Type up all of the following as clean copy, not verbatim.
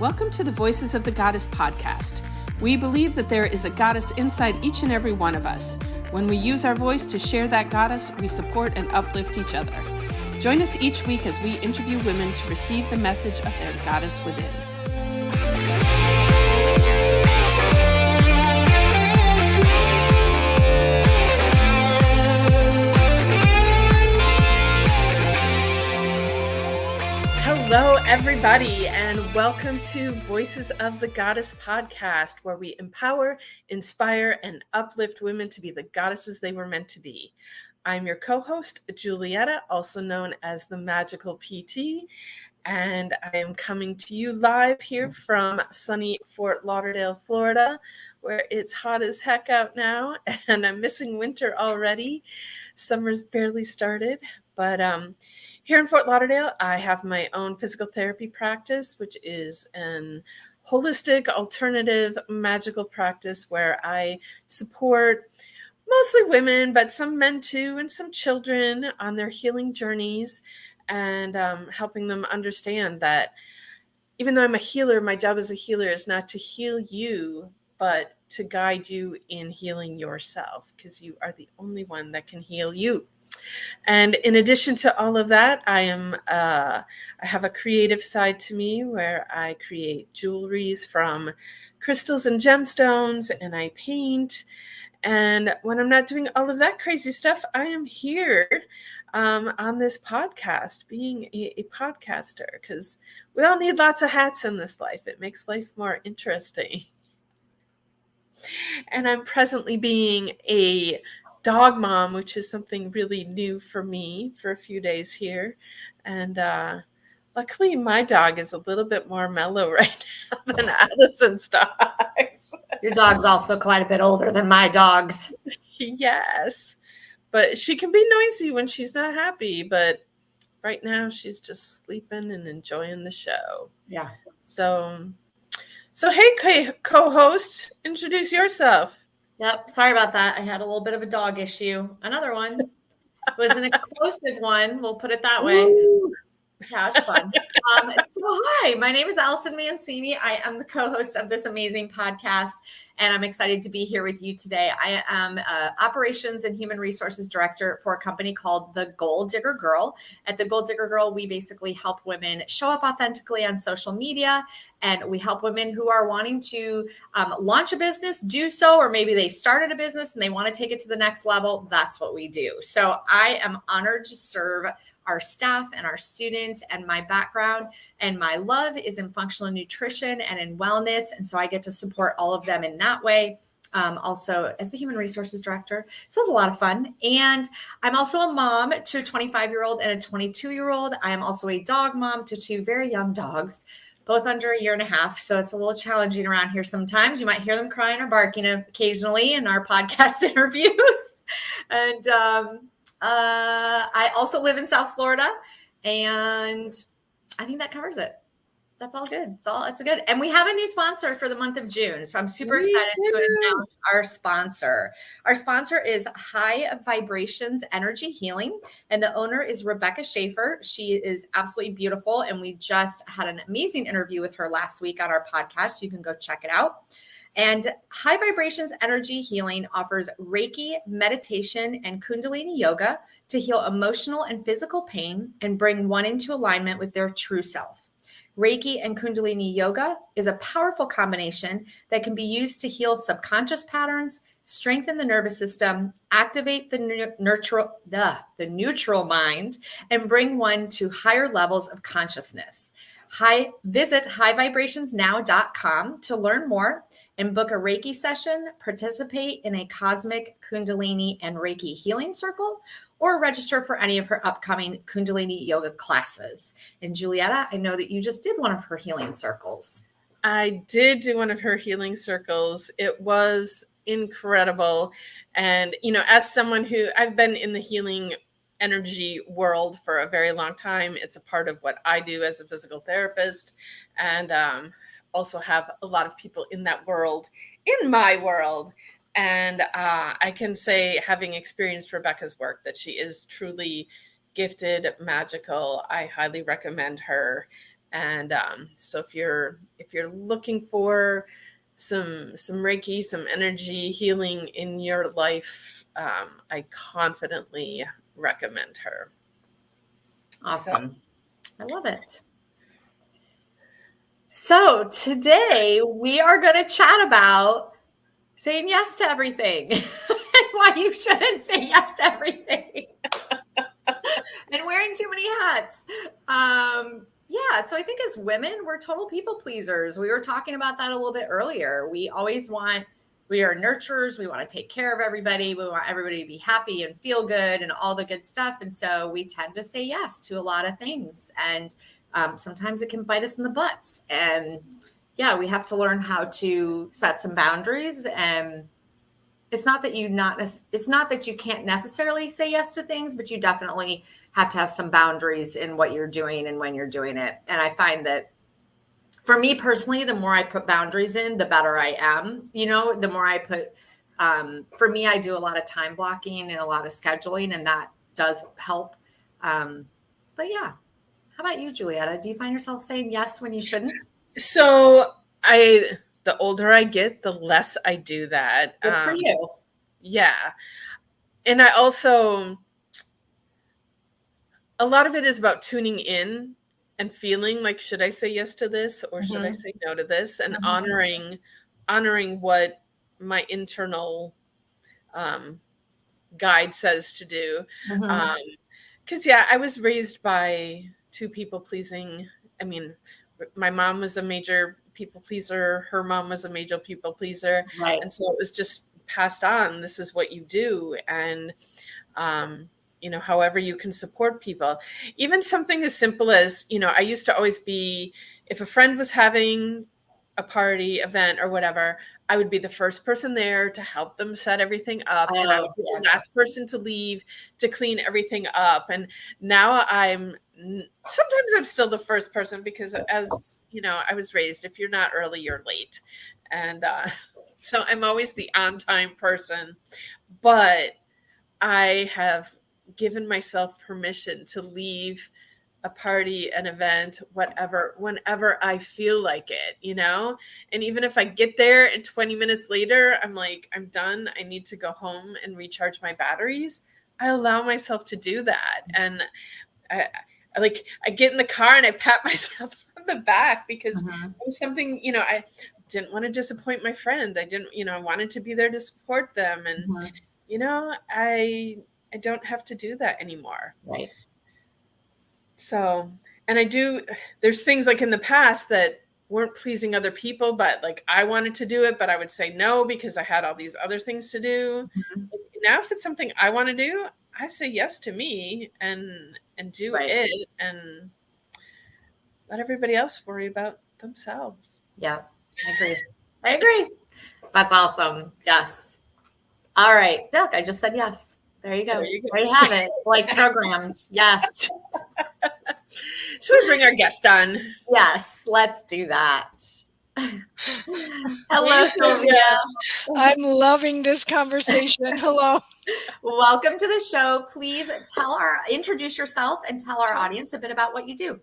Welcome to the Voices of the Goddess podcast. We believe that there is a goddess inside each and every one of us. When we use our voice to share that goddess, we support and uplift each other. Join us each week as we interview women to receive the message of their goddess within. Hello, everybody, and welcome to Voices of the Goddess podcast, where we empower, inspire, and uplift women to be the goddesses they were meant to be. I'm your co-host, Julietta, also known as the Magical PT, and I am coming to you live here from sunny Fort Lauderdale, Florida, where it's hot as heck out now, and I'm missing winter already. Summer's barely started, but here in Fort Lauderdale, I have my own physical therapy practice, which is an holistic, alternative, magical practice where I support mostly women, but some men too, and some children on their healing journeys, and helping them understand that even though I'm a healer, my job as a healer is not to heal you, but to guide you in healing yourself, because you are the only one that can heal you. And in addition to all of that, I have a creative side to me where I create jewelries from crystals and gemstones, and I paint. And when I'm not doing all of that crazy stuff, I am here on this podcast, being a podcaster, because we all need lots of hats in this life. It makes life more interesting. And I'm presently being a dog mom, which is something really new for me for a few days here. And luckily my dog is a little bit more mellow right now than Addison's dogs. Your dog's also quite a bit older than my dogs. Yes, but she can be noisy when she's not happy, but right now she's just sleeping and enjoying the show. Yeah. So hey, co-host, introduce yourself. Yep. Sorry about that. I had a little bit of a dog issue. Another one. It was an explosive one. We'll put it that way. Ooh. Yeah, it's fun. So hi, my name is Allison Mancini. I am the co-host of this amazing podcast, and I'm excited to be here with you today. I am Operations and Human Resources Director for a company called The Goal Digger Girl. At The Goal Digger Girl, we basically help women show up authentically on social media, and we help women who are wanting to launch a business, do so, or maybe they started a business and they want to take it to the next level. That's what we do. So I am honored to serve our staff and our students, and my background and my love is in functional nutrition and in wellness. And so I get to support all of them in that way. Also as the human resources director. So it's a lot of fun. And I'm also a mom to a 25-year-old and a 22-year-old. I am also a dog mom to two very young dogs, both under a year and a half. So it's a little challenging around here sometimes. You might hear them crying or barking occasionally in our podcast interviews. And I also live in South Florida, and I think that covers it. That's all good. It's good. And we have a new sponsor for the month of June. So I'm super excited to announce our sponsor. Our sponsor is High Vibrations Energy Healing, and the owner is Rebecca Schaefer. She is absolutely beautiful, and we just had an amazing interview with her last week on our podcast. You can go check it out. And High Vibrations Energy Healing offers Reiki, meditation, and Kundalini yoga to heal emotional and physical pain and bring one into alignment with their true self. Reiki and Kundalini yoga is a powerful combination that can be used to heal subconscious patterns, strengthen the nervous system, activate the neutral mind, and bring one to higher levels of consciousness. Visit highvibrationsnow.com to learn more and book a Reiki session, participate in a cosmic Kundalini and Reiki healing circle, or register for any of her upcoming Kundalini yoga classes. And Julietta, I know that you just did one of her healing circles. I did do one of her healing circles. It was incredible. And, as someone who I've been in the healing energy world for a very long time, it's a part of what I do as a physical therapist. And also have a lot of people in that world, in my world. And I can say, having experienced Rebecca's work, that she is truly gifted, magical. I highly recommend her. And so if you're looking for some Reiki, some energy healing in your life, I confidently recommend her. Awesome. I love it. So today we are going to chat about saying yes to everything and why you shouldn't say yes to everything and wearing too many hats. Yeah, so I think as women, we're total people pleasers. We were talking about that a little bit earlier. We are nurturers. We want to take care of everybody. We want everybody to be happy and feel good and all the good stuff. And so we tend to say yes to a lot of things. And sometimes it can bite us in the butts. And yeah, we have to learn how to set some boundaries. And it's not that you can't necessarily say yes to things, but you definitely have to have some boundaries in what you're doing and when you're doing it. And I find that for me personally, the more I put boundaries in, the better I am. The more I put, for me, I do a lot of time blocking and a lot of scheduling, and that does help. But yeah, how about you, Julietta? Do you find yourself saying yes when you shouldn't? So the older I get, the less I do that. Good for you. Yeah. And I also, a lot of it is about tuning in and feeling like, should I say yes to this or should I say no to this? And honoring what my internal guide says to do. Because I was raised by two people pleasing. I mean, my mom was a major people pleaser. Her mom was a major people pleaser. Right. And so it was just passed on. This is what you do. And, however you can support people, even something as simple as, I used to always be, if a friend was having a party, event, or whatever, I would be the first person there to help them set everything up. And I would be the last person to leave to clean everything up. And now sometimes I'm still the first person because, as I was raised, if you're not early, you're late. And so I'm always the on-time person. But I have given myself permission to leave a party, an event, whatever, whenever I feel like it, and even if I get there and 20 minutes later, I'm like, I'm done. I need to go home and recharge my batteries. I allow myself to do that. And I get in the car and I pat myself on the back because it was something, I didn't want to disappoint my friend. I didn't, I wanted to be there to support them. And, I don't have to do that anymore. Right. So, and there's things like in the past that weren't pleasing other people, but like I wanted to do it, but I would say no because I had all these other things to do. Now, if it's something I want to do, I say yes to me and do it and let everybody else worry about themselves. Yeah, I agree. That's awesome. Yes. All right. Look, I just said yes. There you go. There you have it. Like programmed. Yes. Should we bring our guest on? Yes, let's do that. Hello, Sylvia. I'm loving this conversation. Hello. Welcome to the show. Please introduce yourself and tell our audience a bit about what you do.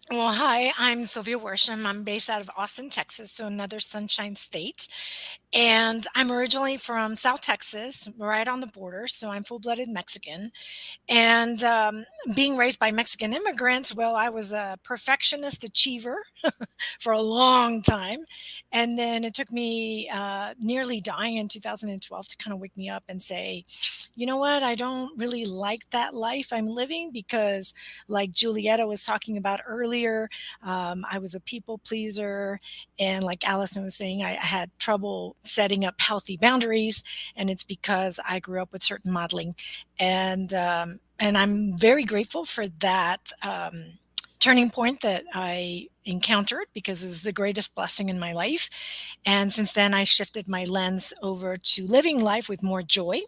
Well, hi, I'm Sylvia Worsham. I'm based out of Austin, Texas, so another sunshine state. And I'm originally from South Texas, right on the border, so I'm full-blooded Mexican. And being raised by Mexican immigrants, well, I was a perfectionist achiever for a long time. And then it took me nearly dying in 2012 to kind of wake me up and say, you know what, I don't really like that life I'm living because, like Julietta was talking about earlier, I was a people pleaser. And like Allison was saying, I had trouble setting up healthy boundaries. And it's because I grew up with certain modeling. And I'm very grateful for that turning point that I encountered because it was the greatest blessing in my life. And since then, I shifted my lens over to living life with more joy.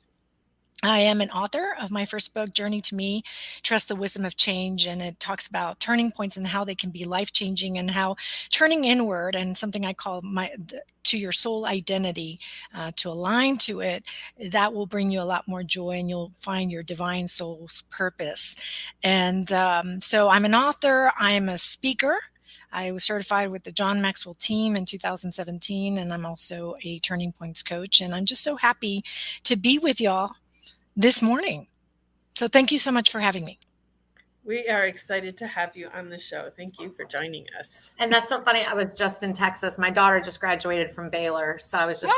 I am an author of my first book, Journey to Me, Trust the Wisdom of Change. And it talks about turning points and how they can be life-changing and how turning inward and something I call to your soul identity, to align to it, that will bring you a lot more joy and you'll find your divine soul's purpose. And so I'm an author. I'm a speaker. I was certified with the John Maxwell team in 2017, and I'm also a Turning Points coach. And I'm just so happy to be with y'all this morning. So thank you so much for having me. We are excited to have you on the show. Thank you for joining us. And that's so funny. I was just in Texas. My daughter just graduated from Baylor. So I was just,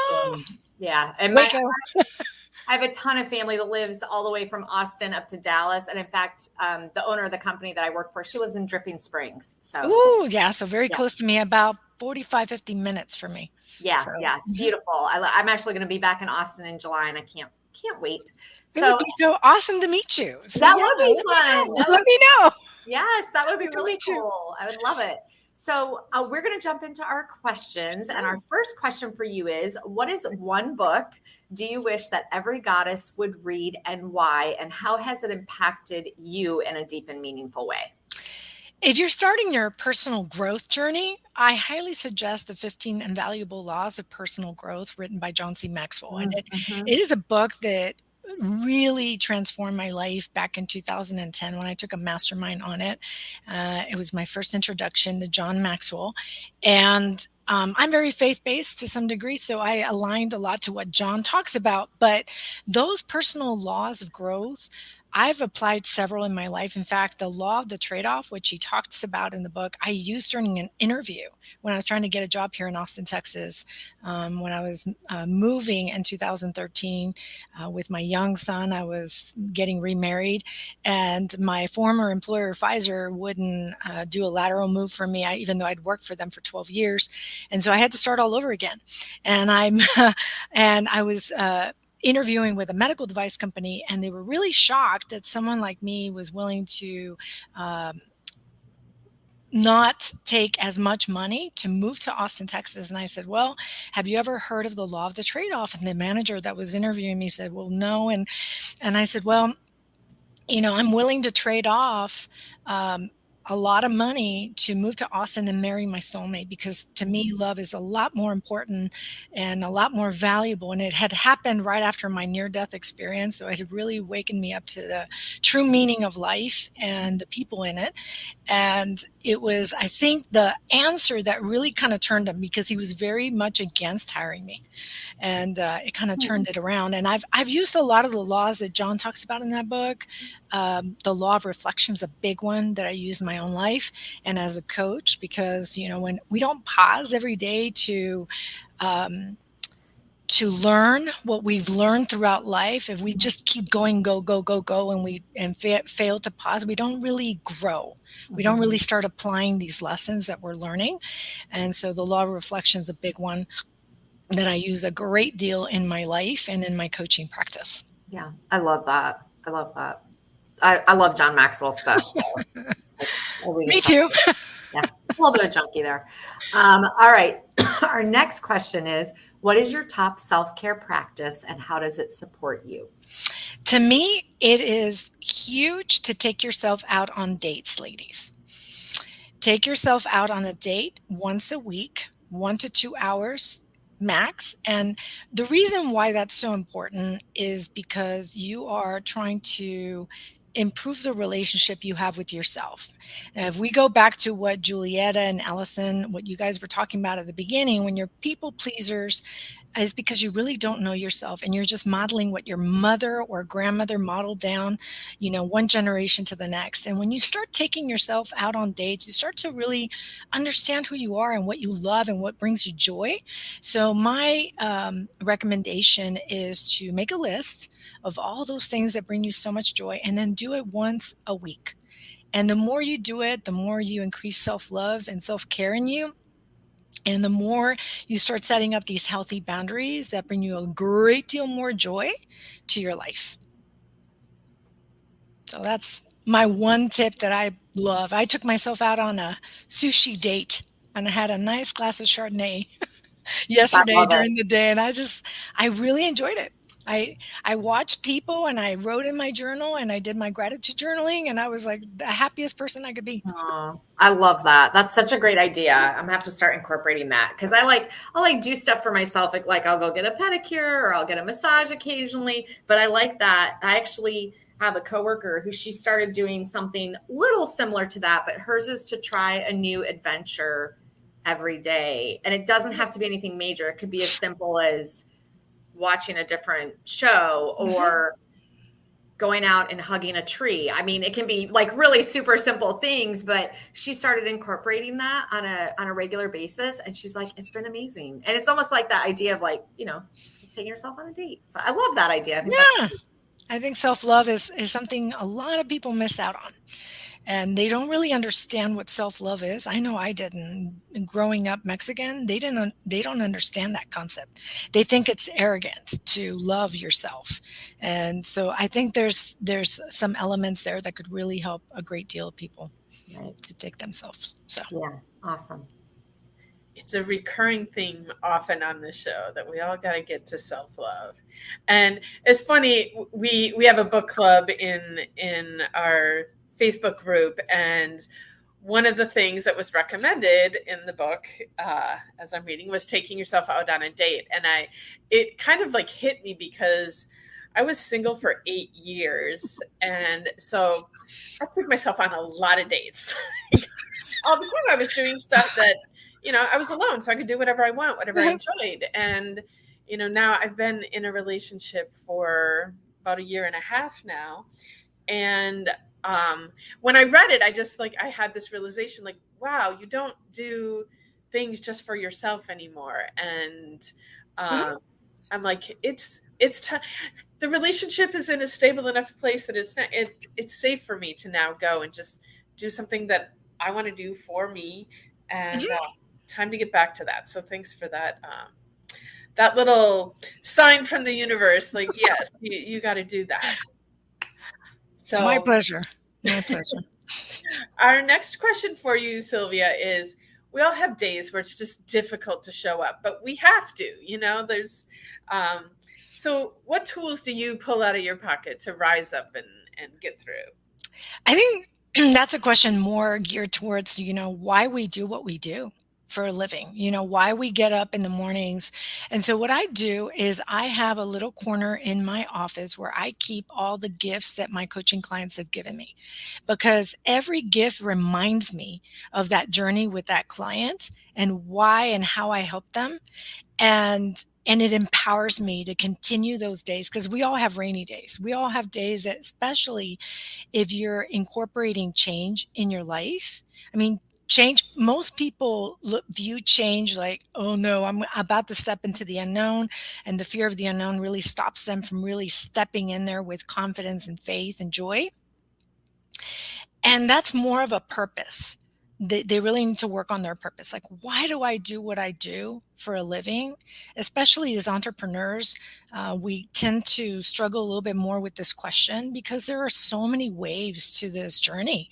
yeah. And I have a ton of family that lives all the way from Austin up to Dallas. And in fact, the owner of the company that I work for, she lives in Dripping Springs. So, so very close to me, about 45, 50 minutes for me. Yeah. Yeah. It's beautiful. I'm actually going to be back in Austin in July, and I can't wait. So, it would be so awesome to meet you. So, that would be fun. Let me know. Yes, that would be really cool. I would love it. So we're going to jump into our questions. And our first question for you is, what is one book do you wish that every goddess would read, and why? And how has it impacted you in a deep and meaningful way? If you're starting your personal growth journey, I highly suggest the 15 Invaluable Laws of Personal Growth, written by John C. Maxwell. And it is a book that really transformed my life back in 2010 when I took a mastermind on it. It was my first introduction to John Maxwell. And I'm very faith-based to some degree, so I aligned a lot to what John talks about. But those personal laws of growth, I've applied several in my life. In fact, the law of the trade-off, which he talks about in the book, I used during an interview when I was trying to get a job here in Austin, Texas, when I was moving in 2013 with my young son. I was getting remarried, and my former employer, Pfizer, wouldn't do a lateral move for me, even though I'd worked for them for 12 years. And so I had to start all over again. And I was interviewing with a medical device company, and they were really shocked that someone like me was willing to not take as much money to move to Austin, Texas. And I said, well, have you ever heard of the law of the trade-off? And the manager that was interviewing me said, well, no. And I said, well, I'm willing to trade off a lot of money to move to Austin and marry my soulmate, because to me, love is a lot more important and a lot more valuable. And it had happened right after my near-death experience. So it had really awakened me up to the true meaning of life and the people in it. And it was, I think, the answer that really kind of turned him, because he was very much against hiring me. And it kind of turned it around. And I've used a lot of the laws that John talks about in that book. The law of reflection is a big one that I use in my own life and as a coach, because when we don't pause every day to learn what we've learned throughout life, if we just keep going, go, and fail to pause, we don't really grow. We don't really start applying these lessons that we're learning. And so the law of reflection is a big one that I use a great deal in my life and in my coaching practice. Yeah, I love that. I love John Maxwell stuff. So. Me too. Yeah, a little bit of junkie there. All right. Our next question is, what is your top self-care practice, and how does it support you? To me, it is huge to take yourself out on dates, ladies. Take yourself out on a date once a week, 1 to 2 hours max. And the reason why that's so important is because you are trying to improve the relationship you have with yourself. And if we go back to what Julietta and Allison, what you guys were talking about at the beginning, when you're people pleasers, is because you really don't know yourself, and you're just modeling what your mother or grandmother modeled down, one generation to the next. And when you start taking yourself out on dates, you start to really understand who you are and what you love and what brings you joy. So my recommendation is to make a list of all those things that bring you so much joy, and then do it once a week. And the more you do it, the more you increase self-love and self-care in you. And the more you start setting up these healthy boundaries that bring you a great deal more joy to your life. So that's my one tip that I love. I took myself out on a sushi date, and I had a nice glass of Chardonnay yesterday during the day. And I really enjoyed it. I watched people, and I wrote in my journal, and I did my gratitude journaling, and I was like the happiest person I could be. Oh, I love that. That's such a great idea. I'm gonna have to start incorporating that, because I'll do stuff for myself. Like I'll go get a pedicure, or I'll get a massage occasionally, but I like that. have a coworker who she started doing something little similar to that, but hers is to try a new adventure every day. And it doesn't have to be anything major. It could be as simple as watching a different show or going out and hugging a tree. I mean, it can be like really super simple things, but she started incorporating that on a regular basis. And she's like, it's been amazing. And it's almost like that idea of like, you know, taking yourself on a date. So I love that idea. I think that's I think self-love is something a lot of people miss out on. And they don't really understand what self-love is. I know I didn't. Growing up Mexican, they don't understand that concept. They think it's arrogant to love yourself. And so I think there's some elements there that could really help a great deal of people to take themselves. So yeah, awesome. It's a recurring theme often on the show that we all got to get to self-love. And it's funny, we have a book club in our Facebook group, and one of the things that was recommended in the book as I'm reading was taking yourself out on a date. And it kind of like hit me because I was single for 8 years, and so I took myself on a lot of dates. All the time I was doing stuff that, you know, I was alone, so I could do whatever I want, whatever I enjoyed. And, you know, now I've been in a relationship for about 1.5 years now. And when I read it, I had this realization, like, wow, you don't do things just for yourself anymore. And I'm like, it's the relationship is in a stable enough place that it's safe for me to now go and just do something that I want to do for me. And time to get back to that. So thanks for that. That little sign from the universe, like, yes, you got to do that. So my pleasure. My pleasure. Our next question for you, Sylvia, is we all have days where it's just difficult to show up, but we have to, you know, so what tools do you pull out of your pocket to rise up and get through? I think that's a question more geared towards, you know, why we do what we do for a living, you know, why we get up in the mornings. And so what I do is I have a little corner in my office where I keep all the gifts that my coaching clients have given me, because every gift reminds me of that journey with that client and why and how I help them. And it empowers me to continue those days, because we all have rainy days. We all have days that, especially if you're incorporating change in your life. I mean, change, most people view change like, oh no, I'm about to step into the unknown, and the fear of the unknown really stops them from really stepping in there with confidence and faith and joy. And that's more of a purpose. They really need to work on their purpose. Like, why do I do what I do for a living? Especially as entrepreneurs, we tend to struggle a little bit more with this question because there are so many waves to this journey.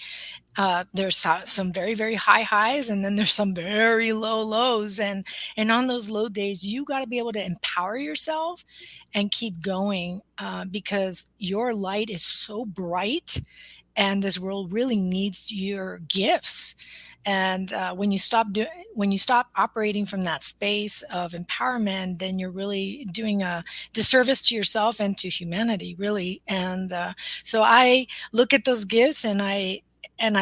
There's some very, very high highs, and then there's some very low lows. And on those low days, you got to be able to empower yourself and keep going because your light is so bright. And this world really needs your gifts. And when you stop operating from that space of empowerment, then you're really doing a disservice to yourself and to humanity, really. And so I look at those gifts and I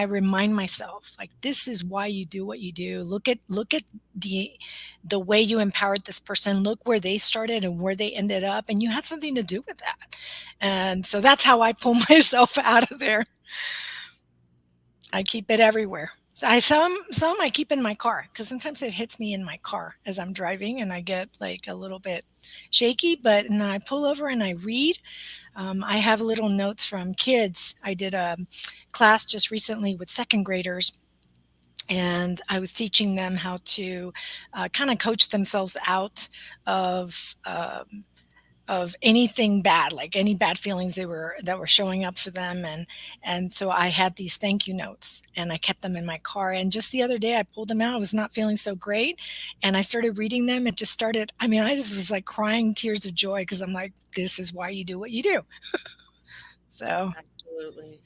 remind myself, like, this is why you do what you do. Look at the way you empowered this person. Look where they started and where they ended up, and you had something to do with that. And so that's how I pull myself out of there. I keep it everywhere. Some I keep in my car, because sometimes it hits me in my car as I'm driving and I get like a little bit shaky, but then I pull over and I read. I have little notes from kids. I did a class just recently with second graders, and I was teaching them how to kind of coach themselves out of anything bad, like any bad feelings that were showing up for them. And so I had these thank you notes and I kept them in my car. And just the other day I pulled them out. I was not feeling so great. And I started reading them. I just was like crying tears of joy, because I'm like, this is why you do what you do. So. Absolutely.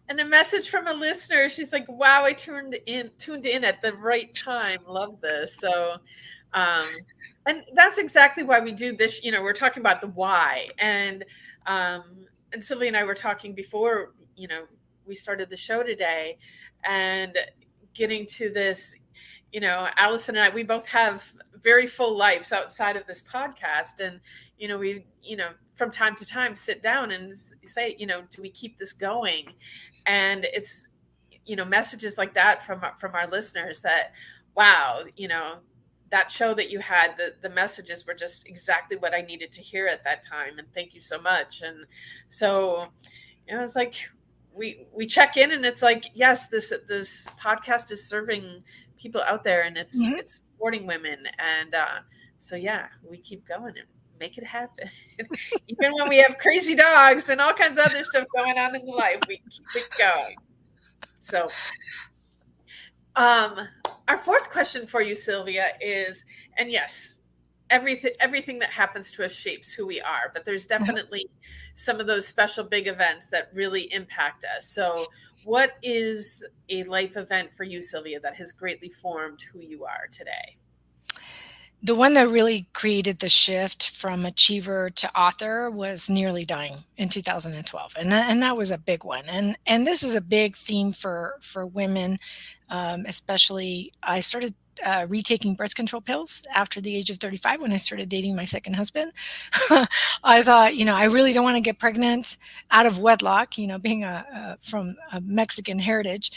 And a message from a listener. She's like, wow, I tuned in at the right time. Love this. So, and that's exactly why we do this. You know, we're talking about the why. And Sylvia and I were talking before, we started the show today, and getting to this, Allison and I, we both have very full lives outside of this podcast. And, we, from time to time sit down and say, do we keep this going? And it's, messages like that from our listeners that, wow, that show that you had, the messages were just exactly what I needed to hear at that time. And thank you so much. And so, it's like, we check in, and it's like, yes, this podcast is serving people out there, and it's supporting women. And so, yeah, we keep going and make it happen. Even when we have crazy dogs and all kinds of other stuff going on in the life, we keep it going. So, our fourth question for you, Sylvia, is, and yes, everything that happens to us shapes who we are, but there's definitely some of those special big events that really impact us. So what is a life event for you, Sylvia, that has greatly formed who you are today? The one that really created the shift from achiever to author was nearly dying in 2012. And that was a big one. And this is a big theme for women, especially. I started retaking birth control pills after the age of 35 when I started dating my second husband. I thought, I really don't want to get pregnant out of wedlock, being from a Mexican heritage.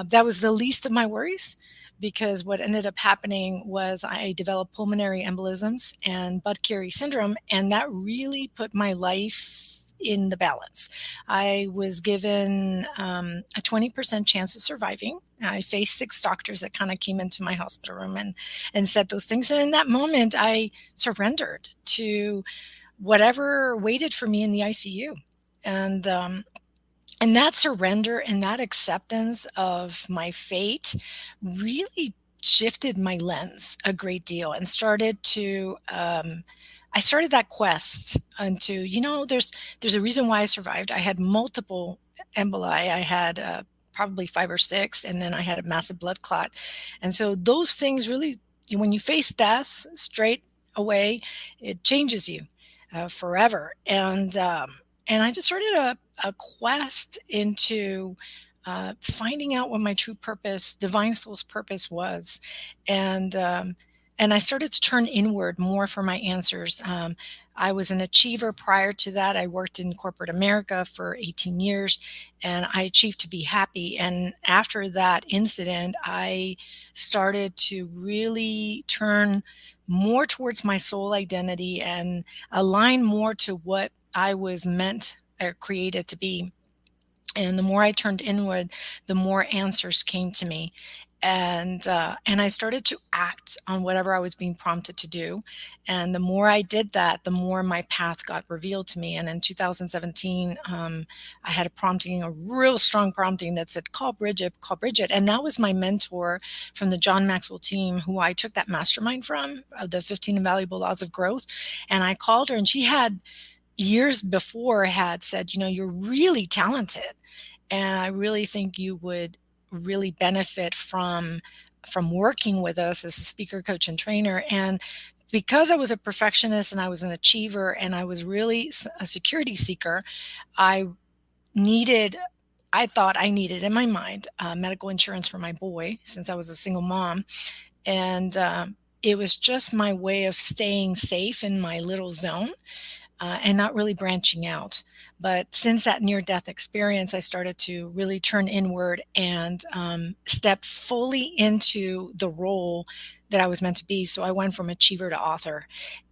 That was the least of my worries, because what ended up happening was I developed pulmonary embolisms and Budd-Chiari syndrome, and that really put my life in the balance. I was given a 20% chance of surviving. I faced 6 doctors that kind of came into my hospital room and said those things. And in that moment, I surrendered to whatever waited for me in the ICU. And that surrender and that acceptance of my fate really shifted my lens a great deal, and started to I started that quest into, there's a reason why I survived. I had multiple emboli. I had probably 5 or 6, and then I had a massive blood clot. And so those things really, when you face death straight away, it changes you forever. And I just started a quest into finding out what my true purpose, divine soul's purpose was. And I started to turn inward more for my answers. I was an achiever prior to that. I worked in corporate America for 18 years, and I achieved to be happy. And after that incident, I started to really turn more towards my soul identity and align more to what I was meant or created to be. And the more I turned inward, the more answers came to me. And I started to act on whatever I was being prompted to do. And the more I did that, the more my path got revealed to me. And in 2017, I had a real strong prompting that said, call Bridget. And that was my mentor from the John Maxwell team, who I took that mastermind from, the 15 Invaluable Laws of Growth. And I called her, and she had years before had said, you're really talented, and I really think you would really benefit from working with us as a speaker, coach, and trainer. And because I was a perfectionist and I was an achiever and I was really a security seeker, I thought I needed in my mind medical insurance for my boy, since I was a single mom. And it was just my way of staying safe in my little zone. And not really branching out. But since that near-death experience, I started to really turn inward and step fully into the role that I was meant to be. So I went from achiever to author.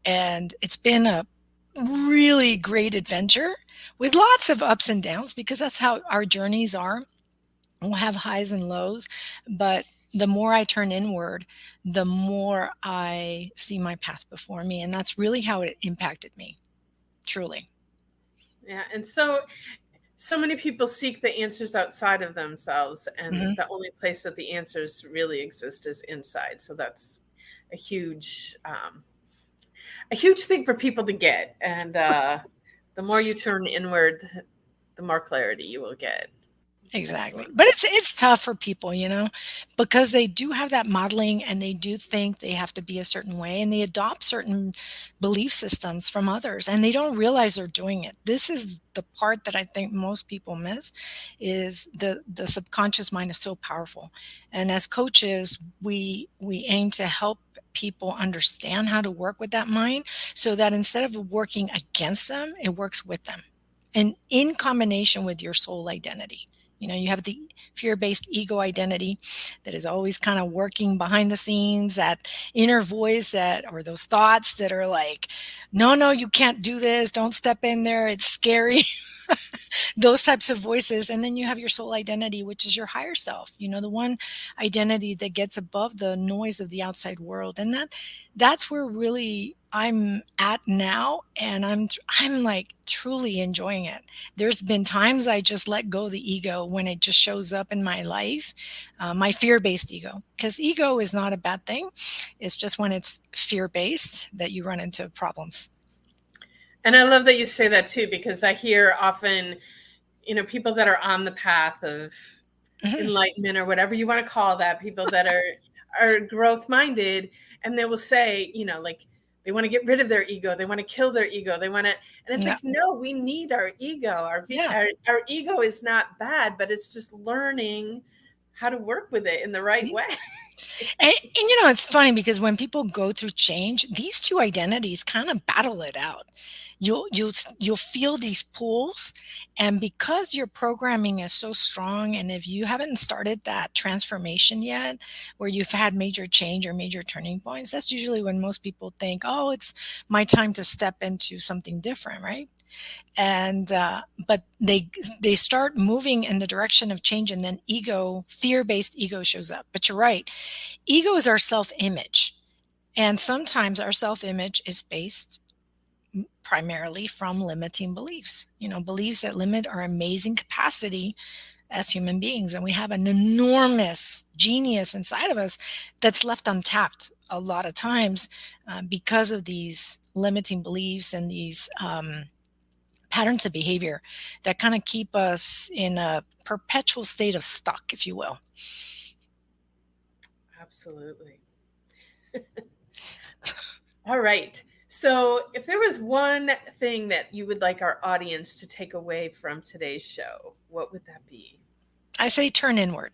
And it's been a really great adventure with lots of ups and downs, because that's how our journeys are. We'll have highs and lows, but the more I turn inward, the more I see my path before me. And that's really how it impacted me. Truly. Yeah. And so many people seek the answers outside of themselves, and the only place that the answers really exist is inside. So that's a huge thing for people to get. And the more you turn inward, the more clarity you will get. Exactly. Excellent. But it's tough for people, because they do have that modeling and they do think they have to be a certain way and they adopt certain belief systems from others and they don't realize they're doing it. This is the part that I think most people miss is the subconscious mind is so powerful. And as coaches, we aim to help people understand how to work with that mind so that instead of working against them, it works with them. And in combination with your soul identity. You have the fear-based ego identity that is always kind of working behind the scenes, that inner voice or those thoughts that are like, no, you can't do this. Don't step in there. It's scary. Those types of voices. And then you have your soul identity, which is your higher self, the one identity that gets above the noise of the outside world. And that's where really I'm at now. And I'm like truly enjoying it. There's been times I just let go of the ego when it just shows up in my life, my fear-based ego, because ego is not a bad thing. It's just when it's fear-based that you run into problems. And I love that you say that too, because I hear often, people that are on the path of enlightenment or whatever you want to call that, people that are growth minded, and they will say, like they want to get rid of their ego. They want to kill their ego. They want to, and it's like, no, we need our ego. Our ego is not bad, but it's just learning how to work with it in the right way. And it's funny because when people go through change, these two identities kind of battle it out. You'll feel these pulls, and because your programming is so strong, and if you haven't started that transformation yet, where you've had major change or major turning points, that's usually when most people think, oh, it's my time to step into something different, right? And but they start moving in the direction of change, and then fear-based ego shows up. But you're right, ego is our self-image, and sometimes our self-image is based primarily from limiting beliefs, beliefs that limit our amazing capacity as human beings. And we have an enormous genius inside of us that's left untapped a lot of times because of these limiting beliefs and these patterns of behavior that kind of keep us in a perpetual state of stuck, if you will. Absolutely. All right. So if there was one thing that you would like our audience to take away from today's show, what would that be? I say turn inward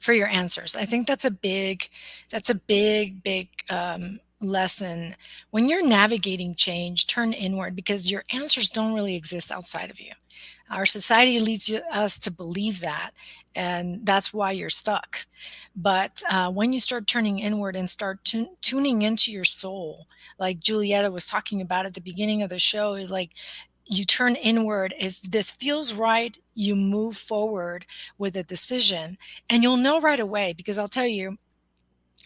for your answers. I think that's a big lesson. When you're navigating change, turn inward, because your answers don't really exist outside of you. Our society leads us to believe that, and that's why you're stuck. But when you start turning inward and start tuning into your soul, like Julietta was talking about at the beginning of the show, like you turn inward. If this feels right, you move forward with a decision, and you'll know right away, because I'll tell you,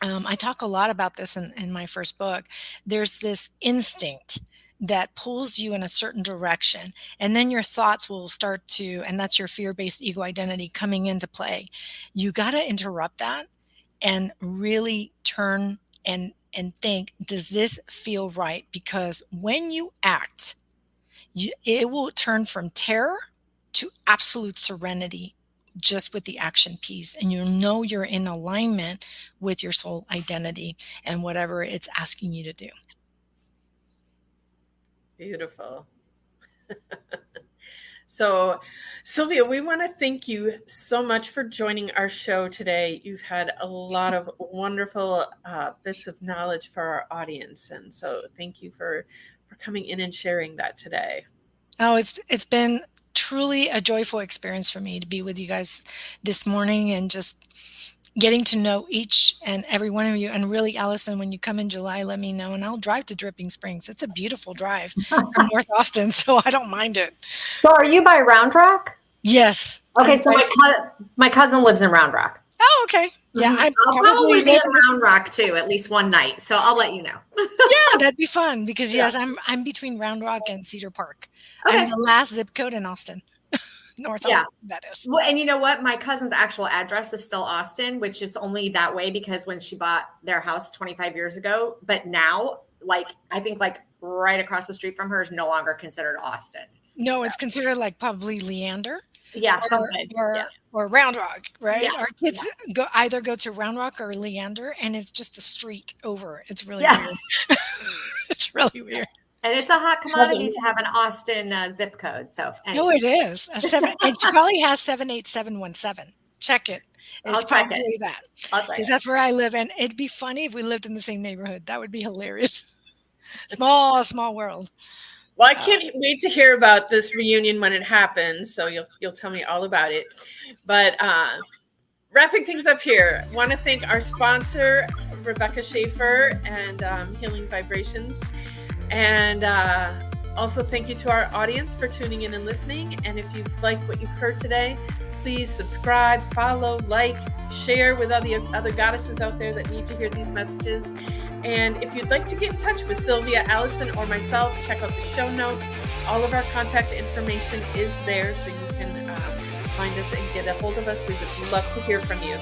I talk a lot about this in my first book. There's this instinct that pulls you in a certain direction, and then your thoughts will start to, and that's your fear-based ego identity coming into play. You got to interrupt that and really turn and think, does this feel right? Because when you act, it will turn from terror to absolute serenity just with the action piece, and you'll know you're in alignment with your soul identity and whatever it's asking you to do. Beautiful. So, Sylvia, we want to thank you so much for joining our show today. You've had a lot of wonderful bits of knowledge for our audience, and so thank you for coming in and sharing that today. Oh, it's been truly a joyful experience for me to be with you guys this morning and just getting to know each and every one of you. And really, Allison, when you come in July, let me know, and I'll drive to Dripping Springs. It's a beautiful drive from North Austin, so I don't mind it. So are you by Round Rock? Yes. Okay, so my cousin lives in Round Rock. Oh, okay. Yeah, I'll probably be in Round Rock too, at least one night. So I'll let you know. Yeah, that'd be fun because yes, I'm between Round Rock and Cedar Park. Okay. I'm the last zip code in Austin. North Austin, that is. Well, and you know what? My cousin's actual address is still Austin, which it's only that way because when she bought their house 25 years ago, but now, I think right across the street from her is no longer considered Austin. No, it's considered probably Leander. Yeah, something. Or Round Rock, right? Yeah. Our kids either go to Round Rock or Leander, and it's just a street over. It's really Yeah. weird. It's really weird. And it's a hot commodity to have an Austin zip code. So No, it is. It probably has 78717. Check it. I'll check it. That. Because that's where I live. And it'd be funny if we lived in the same neighborhood. That would be hilarious. Small world. Well, I can't wait to hear about this reunion when it happens. So you'll tell me all about it. But wrapping things up here, want to thank our sponsor, Rebecca Schaefer and Healing Vibrations. And also thank you to our audience for tuning in and listening. And if you've liked what you've heard today, please subscribe, follow, like, share with all the other goddesses out there that need to hear these messages. And if you'd like to get in touch with Sylvia, Allison, or myself, check out the show notes. All of our contact information is there, so you can find us and get a hold of us. We would love to hear from you.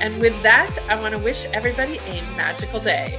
And with that, I want to wish everybody a magical day.